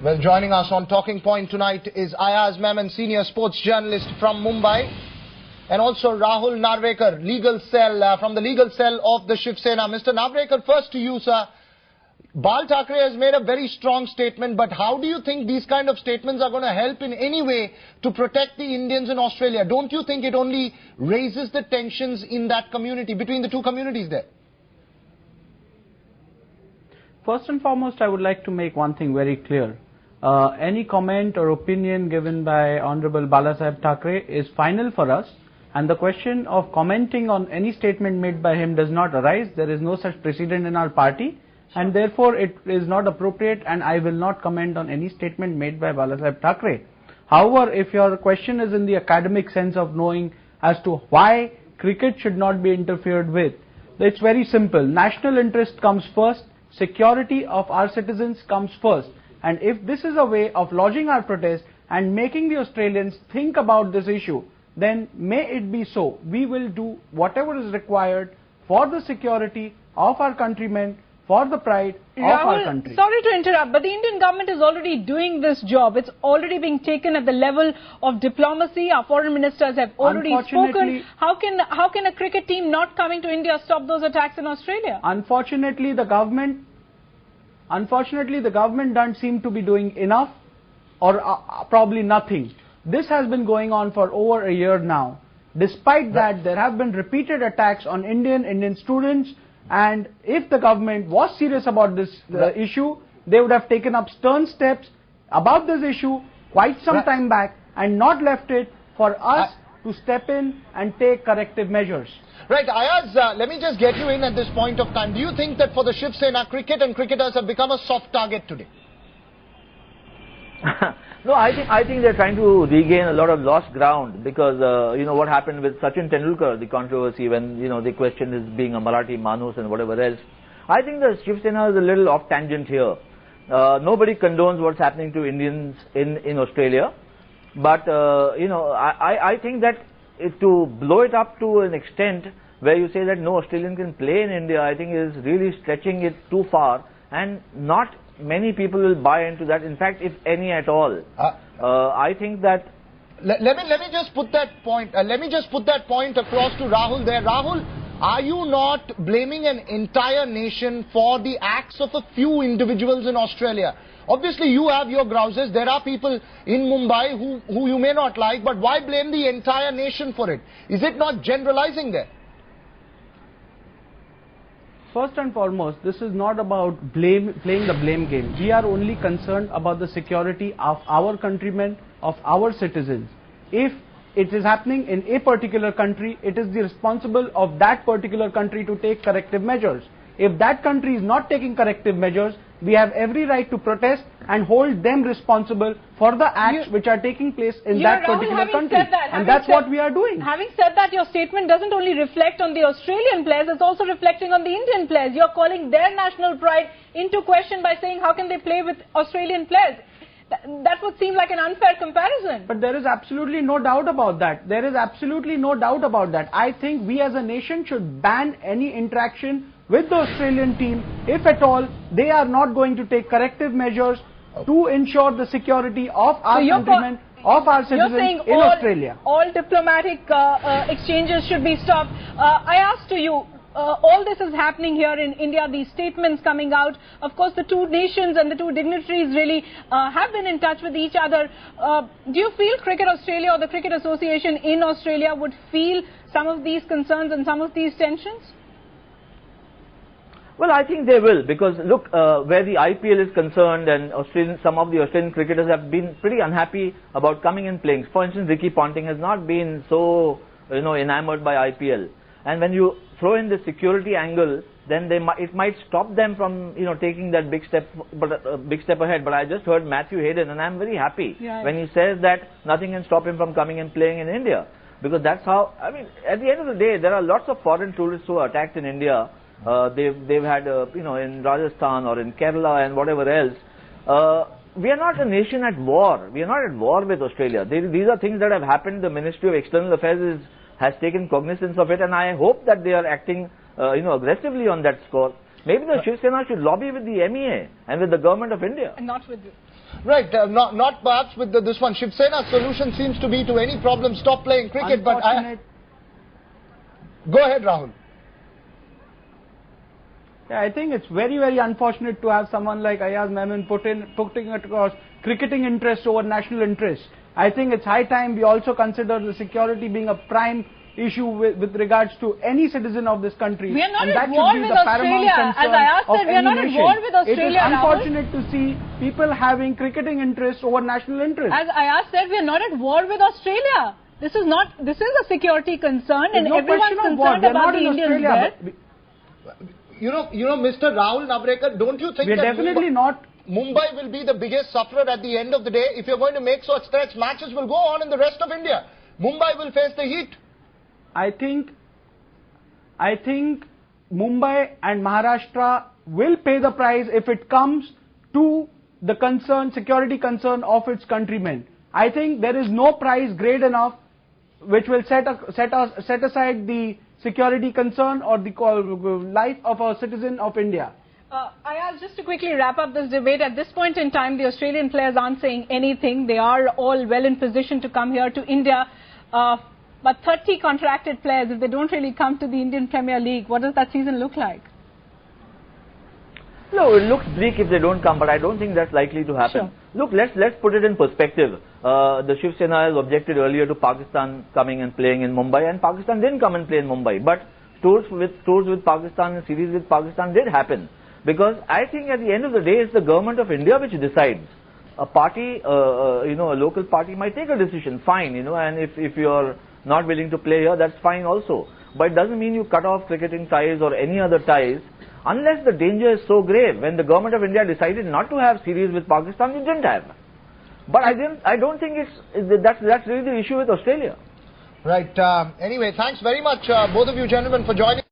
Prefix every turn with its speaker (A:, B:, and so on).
A: Well, joining us on Talking Point tonight is Ayaz Memon, senior sports journalist from Mumbai, and also Rahul Narvekar, legal cell from the legal cell of the Shiv Sena. Mr. Narvekar, first to you, sir. Bal Thackeray has made a very strong statement, but how do you think these kind of statements are going to help in any way to protect the Indians in Australia? Don't you think it only raises the tensions in that community, between the two communities there?
B: First and foremost, I would like to make one thing very clear. Any comment or opinion given by Honorable Balasaheb Thackeray is final for us, and the question of commenting on any statement made by him does not arise. There is no such precedent in our party, and therefore it is not appropriate, and I will not comment on any statement made by Balasaheb Thackeray. However, if your question is in the academic sense of knowing as to why cricket should not be interfered with, it's very simple. National interest comes first, security of our citizens comes first. And if this is a way of lodging our protest and making the Australians think about this issue, then may it be so. We will do whatever is required for the security of our countrymen, for the pride of our country.
C: Sorry to interrupt, but the Indian government is already doing this job. It's already being taken at the level of diplomacy. Our foreign ministers have already spoken. How can a cricket team not coming to India stop those attacks in Australia?
B: Unfortunately, the government doesn't seem to be doing enough, or probably nothing. This has been going on for over a year now. Despite that, there have been repeated attacks on Indian students, and if the government was serious about this issue, they would have taken up stern steps about this issue quite some time back and not left it for us to step in and take corrective measures.
A: Right, Ayaz, let me just get you in at this point of time. Do you think that for the Shiv Sena, cricket and cricketers have become a soft target today?
D: No, I think they're trying to regain a lot of lost ground because, you know, what happened with Sachin Tendulkar, the controversy when, you know, they questioned his being a Marathi Manus and whatever else. I think the Shiv Sena is a little off tangent here. Nobody condones what's happening to Indians in Australia. But, you know, I think that to blow it up to an extent where you say that no Australian can play in India, I think is really stretching it too far, and not many people will buy into that. In fact, if any at all, I think that.
A: Let me just put that point. Let me just put that point across to Rahul there. Rahul, are you not blaming an entire nation for the acts of a few individuals in Australia? Obviously, you have your grouses. There are people in Mumbai who you may not like, but why blame the entire nation for it? Is it not generalizing there?
B: First and foremost, this is not about playing the blame game. We are only concerned about the security of our countrymen, of our citizens. If it is happening in a particular country, it is the responsible of that particular country to take corrective measures. If that country is not taking corrective measures, we have every right to protest and hold them responsible for the acts which are taking place in that particular country. And that's what we are doing.
C: Having said that, your statement doesn't only reflect on the Australian players, it's also reflecting on the Indian players. You're calling their national pride into question by saying how can they play with Australian players? That would seem like an unfair comparison.
B: But there is absolutely no doubt about that. There is absolutely no doubt about that. I think we as a nation should ban any interaction with the Australian team, if at all they are not going to take corrective measures to ensure the security of our countrymen, of our citizens in Australia.
C: All diplomatic exchanges should be stopped. I ask to you, all this is happening here in India, these statements coming out. Of course, the two nations and the two dignitaries really have been in touch with each other. Do you feel Cricket Australia or the Cricket Association in Australia would feel some of these concerns and some of these tensions?
D: Well, I think they will, because look, where the IPL is concerned, and some of the Australian cricketers have been pretty unhappy about coming and playing. For instance, Ricky Ponting has not been so, you know, enamored by IPL. And when you throw in the security angle, then it might stop them from, you know, taking that big step ahead. But I just heard Matthew Hayden, and I'm very happy when he says that nothing can stop him from coming and playing in India, because that's how. I mean, at the end of the day, there are lots of foreign tourists who are attacked in India. They've had, you know, in Rajasthan or in Kerala and whatever else. We are not a nation at war. We are not at war with Australia. These are things that have happened. The Ministry of External Affairs has taken cognizance of it, and I hope that they are acting, you know, aggressively on that score. Maybe the Shiv Sena should lobby with the MEA and with the government of India.
C: And not with you.
A: Right, not perhaps with this one. Shiv Sena's solution seems to be to any problem stop playing cricket, but Go ahead, Rahul.
B: Yeah, I think it's very, very unfortunate to have someone like Ayaz Memon putting across cricketing interest over national interest. I think it's high time we also consider the security being a prime issue with regards to any citizen of this country.
C: We are not
B: and
C: at
B: that
C: war
B: should be
C: with
B: the paramount
C: Australia.
B: concern
C: As I asked
B: of
C: that, we are not
B: any
C: at
B: nation.
C: war with Australia.
B: It is unfortunate to see people having cricketing interests over national interest.
C: As Ayaz said, we are not at war with Australia. This is a security concern, and
B: no
C: everyone's concerned about the Indians there.
A: You know, Mr. Rahul Navrekar, don't you think
B: we are
A: that
B: definitely not.
A: Mumbai will be the biggest sufferer at the end of the day? If you're going to make such threats, matches will go on in the rest of India. Mumbai will face the heat.
B: I think Mumbai and Maharashtra will pay the price if it comes to the security concern of its countrymen. I think there is no price great enough which will set aside the security concern or the life of a citizen of India.
C: Ayaz, just to quickly wrap up this debate, at this point in time, the Australian players aren't saying anything. They are all well in position to come here to India. But 30 contracted players, if they don't really come to the Indian Premier League, what does that season look like?
D: No, it looks bleak if they don't come, but I don't think that's likely to happen.
C: Sure.
D: Look, let's put it in perspective. The Shiv Sena has objected earlier to Pakistan coming and playing in Mumbai, and Pakistan didn't come and play in Mumbai. But tours with Pakistan and series with Pakistan did happen. Because I think at the end of the day, it's the government of India which decides. A party, a local party might take a decision, fine, and if you're not willing to play here, that's fine also. But it doesn't mean you cut off cricketing ties or any other ties, unless the danger is so grave. When the government of India decided not to have series with Pakistan, we didn't have. But I don't think that's really the issue with Australia.
A: Right. Anyway, thanks very much, both of you gentlemen, for joining.